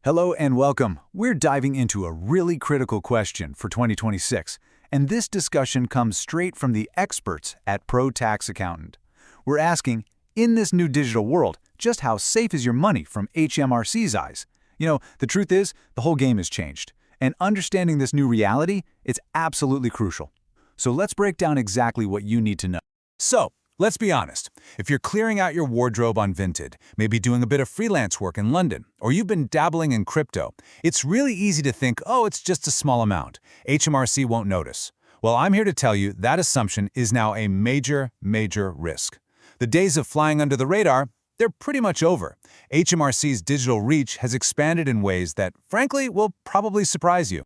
Hello and welcome. We're diving into a really critical question for 2026, and this discussion comes straight from the experts at Pro Tax Accountant. We're asking, in this new digital world, just how safe is your money from HMRC's eyes? The truth is, the whole game has changed, and understanding this new reality, it's absolutely crucial. So let's break down exactly what you need to know. So, let's be honest. If you're clearing out your wardrobe on Vinted, maybe doing a bit of freelance work in London, or you've been dabbling in crypto, it's really easy to think, oh, it's just a small amount. HMRC won't notice. Well, I'm here to tell you that assumption is now a major risk. The days of flying under the radar, they're pretty much over. HMRC's digital reach has expanded in ways that, frankly, will probably surprise you.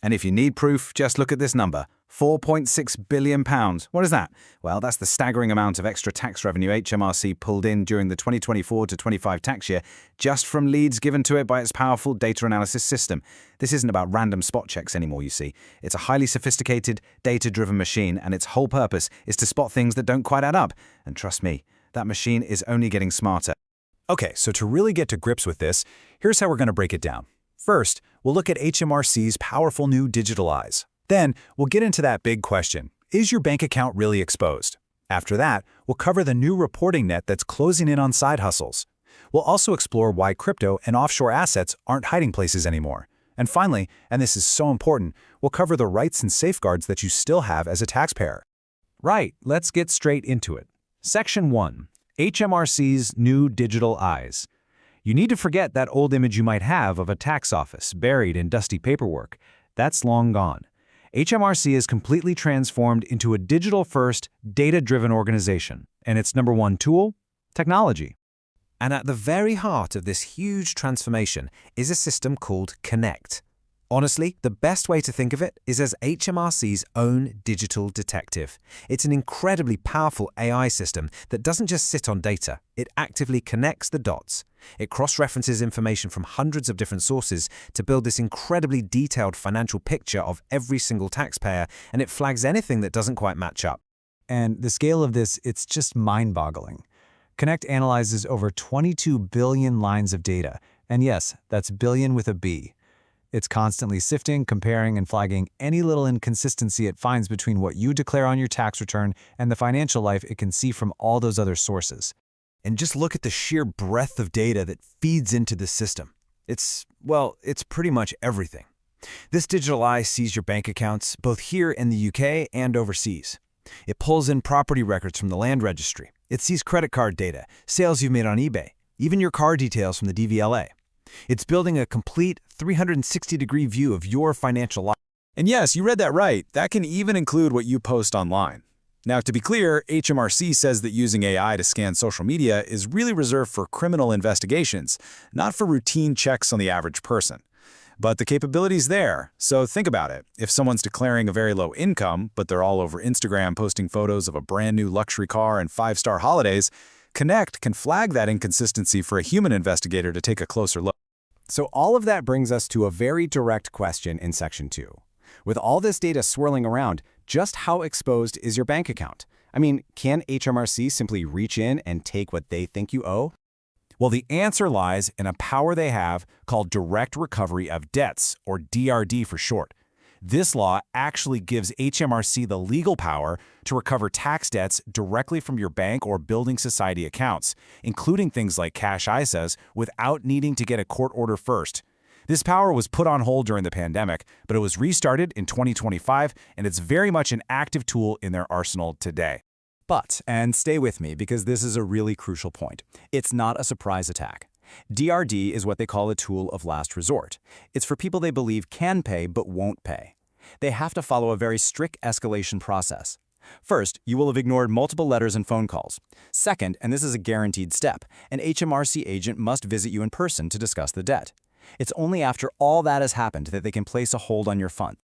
And if you need proof, just look at this number. £4.6 billion. What is that? Well, that's the staggering amount of extra tax revenue HMRC pulled in during the 2024 to 25 tax year just from leads given to it by its powerful data analysis system. This isn't about random spot checks anymore, you see. It's a highly sophisticated, data-driven machine, and its whole purpose is to spot things that don't quite add up. And trust me, that machine is only getting smarter. Okay, so to really get to grips with this, here's how we're going to break it down. First, we'll look at HMRC's powerful new digital eyes. Then, we'll get into that big question, is your bank account really exposed? After that, we'll cover the new reporting net that's closing in on side hustles. We'll also explore why crypto and offshore assets aren't hiding places anymore. And finally, and this is so important, we'll cover the rights and safeguards that you still have as a taxpayer. Right, let's get straight into it. Section 1. HMRC's new digital eyes. You need to forget that old image you might have of a tax office buried in dusty paperwork. That's long gone. HMRC is completely transformed into a digital-first, data-driven organization. And its number one tool? Technology. And at the very heart of this huge transformation is a system called Connect. Honestly, the best way to think of it is as HMRC's own digital detective. It's an incredibly powerful AI system that doesn't just sit on data, it actively connects the dots. It cross-references information from hundreds of different sources to build this incredibly detailed financial picture of every single taxpayer, and it flags anything that doesn't quite match up. And the scale of this, it's just mind-boggling. Connect analyzes over 22 billion lines of data, and yes, that's billion with a B. It's constantly sifting, comparing, and flagging any little inconsistency it finds between what you declare on your tax return and the financial life it can see from all those other sources. And just look at the sheer breadth of data that feeds into the system. It's pretty much everything. This digital eye sees your bank accounts both here in the UK and overseas. It pulls in property records from the land registry. It sees credit card data, sales you've made on eBay, even your car details from the DVLA. It's building a complete 360-degree view of your financial life. And yes, you read that right. That can even include what you post online. Now, to be clear, HMRC says that using AI to scan social media is really reserved for criminal investigations, not for routine checks on the average person. But the capability's there, so think about it. If someone's declaring a very low income, but they're all over Instagram posting photos of a brand new luxury car and 5-star holidays, Connect can flag that inconsistency for a human investigator to take a closer look. So all of that brings us to a very direct question in Section 2. With all this data swirling around, just how exposed is your bank account? I mean, can HMRC simply reach in and take what they think you owe? Well, the answer lies in a power they have called Direct Recovery of Debts, or DRD for short. This law actually gives HMRC the legal power to recover tax debts directly from your bank or building society accounts, including things like cash ISAs, without needing to get a court order first. This power was put on hold during the pandemic, but it was restarted in 2025, and it's very much an active tool in their arsenal today. But, and stay with me because this is a really crucial point, it's not a surprise attack. DRD is what they call a tool of last resort. It's for people they believe can pay but won't pay. They have to follow a very strict escalation process. First, you will have ignored multiple letters and phone calls. Second, and this is a guaranteed step, an HMRC agent must visit you in person to discuss the debt. It's only after all that has happened that they can place a hold on your fund.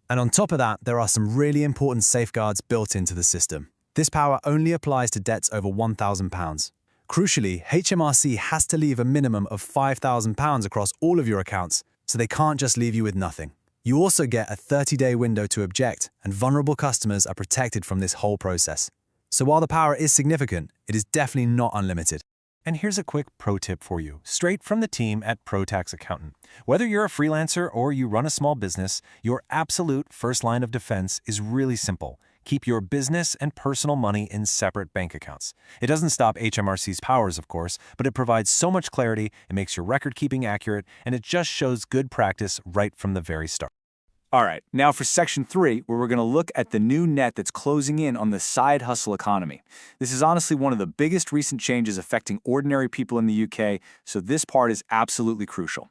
And on top of that, there are some really important safeguards built into the system. This power only applies to debts over £1,000. Crucially, HMRC has to leave a minimum of £5,000 across all of your accounts, so they can't just leave you with nothing. You also get a 30-day window to object, and vulnerable customers are protected from this whole process. So while the power is significant, it is definitely not unlimited. And here's a quick pro tip for you, straight from the team at ProTax Accountant. Whether you're a freelancer or you run a small business, your absolute first line of defense is really simple. Keep your business and personal money in separate bank accounts. It doesn't stop HMRC's powers, of course, but it provides so much clarity, it makes your record keeping accurate, and it just shows good practice right from the very start. All right, now for Section 3, where we're going to look at the new net that's closing in on the side hustle economy. This is honestly one of the biggest recent changes affecting ordinary people in the UK, so this part is absolutely crucial.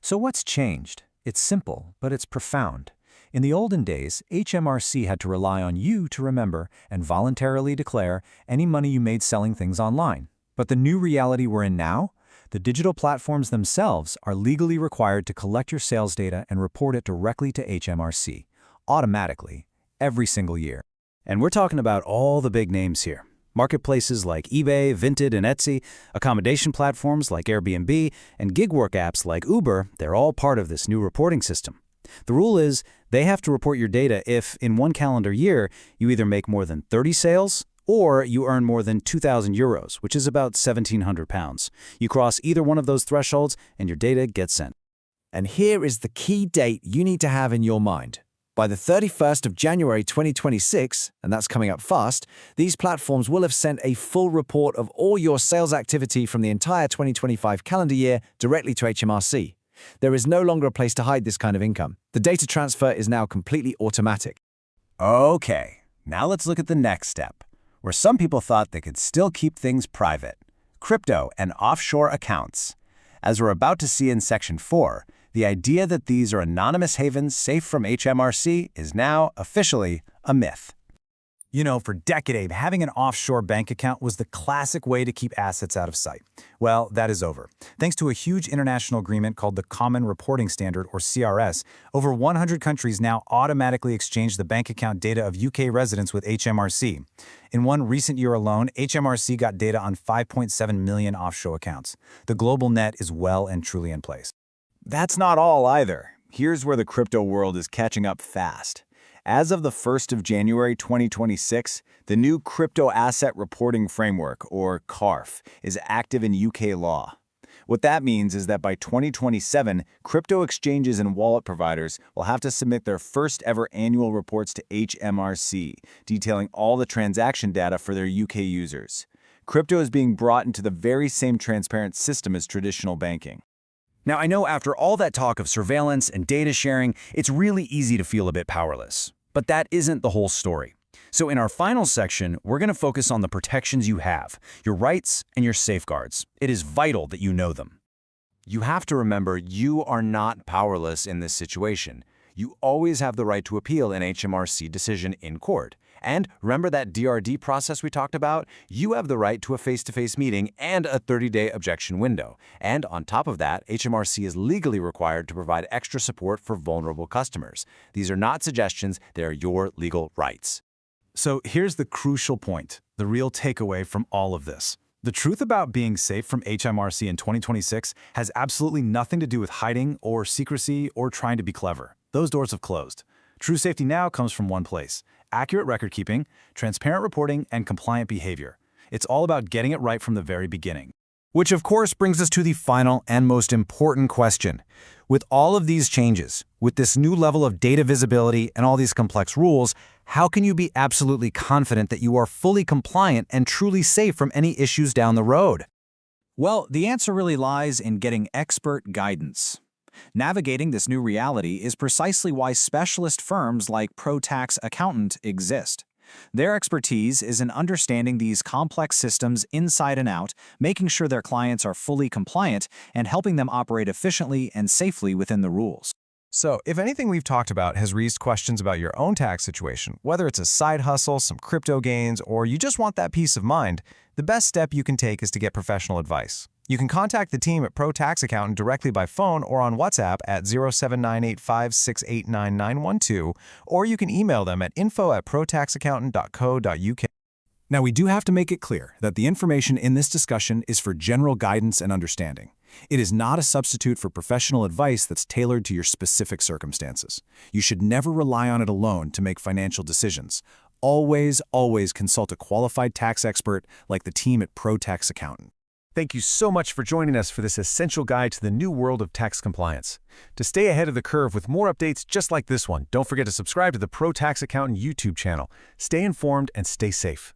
So what's changed? It's simple, but it's profound. In the olden days, HMRC had to rely on you to remember and voluntarily declare any money you made selling things online. But the new reality we're in now? The digital platforms themselves are legally required to collect your sales data and report it directly to HMRC, automatically, every single year. And we're talking about all the big names here. Marketplaces like eBay, Vinted, and Etsy, accommodation platforms like Airbnb, and gig work apps like Uber, they're all part of this new reporting system. The rule is they have to report your data if, in one calendar year, you either make more than 30 sales or you earn more than 2,000 euros, which is about 1,700 pounds. You cross either one of those thresholds and your data gets sent. And here is the key date you need to have in your mind. By the 31st of January 2026, and that's coming up fast, these platforms will have sent a full report of all your sales activity from the entire 2025 calendar year directly to HMRC. There is no longer a place to hide this kind of income. The data transfer is now completely automatic. Okay, now let's look at the next step, where some people thought they could still keep things private: crypto and offshore accounts. As we're about to see in Section 4, the idea that these are anonymous havens safe from HMRC is now officially a myth. You know, for decades, having an offshore bank account was the classic way to keep assets out of sight. Well, that is over. Thanks to a huge international agreement called the Common Reporting Standard, or CRS, over 100 countries now automatically exchange the bank account data of UK residents with HMRC. In one recent year alone, HMRC got data on 5.7 million offshore accounts. The global net is well and truly in place. That's not all either. Here's where the crypto world is catching up fast. As of the 1st of January 2026, the new Crypto Asset Reporting Framework, or CARF, is active in UK law. What that means is that by 2027, crypto exchanges and wallet providers will have to submit their first ever annual reports to HMRC, detailing all the transaction data for their UK users. Crypto is being brought into the very same transparent system as traditional banking. Now, I know after all that talk of surveillance and data sharing, it's really easy to feel a bit powerless. But that isn't the whole story. So in our final section, we're going to focus on the protections you have, your rights and your safeguards. It is vital that you know them. You have to remember you are not powerless in this situation. You always have the right to appeal an HMRC decision in court. And remember that DRD process we talked about? You have the right to a face-to-face meeting and a 30-day objection window. And on top of that, HMRC is legally required to provide extra support for vulnerable customers. These are not suggestions, they are your legal rights. So here's the crucial point, the real takeaway from all of this. The truth about being safe from HMRC in 2026 has absolutely nothing to do with hiding or secrecy or trying to be clever. Those doors have closed. True safety now comes from one place: accurate record keeping, transparent reporting, and compliant behavior. It's all about getting it right from the very beginning. Which of course brings us to the final and most important question. With all of these changes, with this new level of data visibility and all these complex rules, how can you be absolutely confident that you are fully compliant and truly safe from any issues down the road? Well, the answer really lies in getting expert guidance. Navigating this new reality is precisely why specialist firms like ProTax Accountant exist. Their expertise is in understanding these complex systems inside and out, making sure their clients are fully compliant, and helping them operate efficiently and safely within the rules. So, if anything we've talked about has raised questions about your own tax situation, whether it's a side hustle, some crypto gains, or you just want that peace of mind, the best step you can take is to get professional advice. You can contact the team at ProTax Accountant directly by phone or on WhatsApp at 07985689912, or you can email them at info@protaxaccountant.co.uk. Now, we do have to make it clear that the information in this discussion is for general guidance and understanding. It is not a substitute for professional advice that's tailored to your specific circumstances. You should never rely on it alone to make financial decisions. Always, always consult a qualified tax expert like the team at ProTax Accountant. Thank you so much for joining us for this essential guide to the new world of tax compliance. To stay ahead of the curve with more updates just like this one, don't forget to subscribe to the Pro Tax Accountant YouTube channel. Stay informed and stay safe.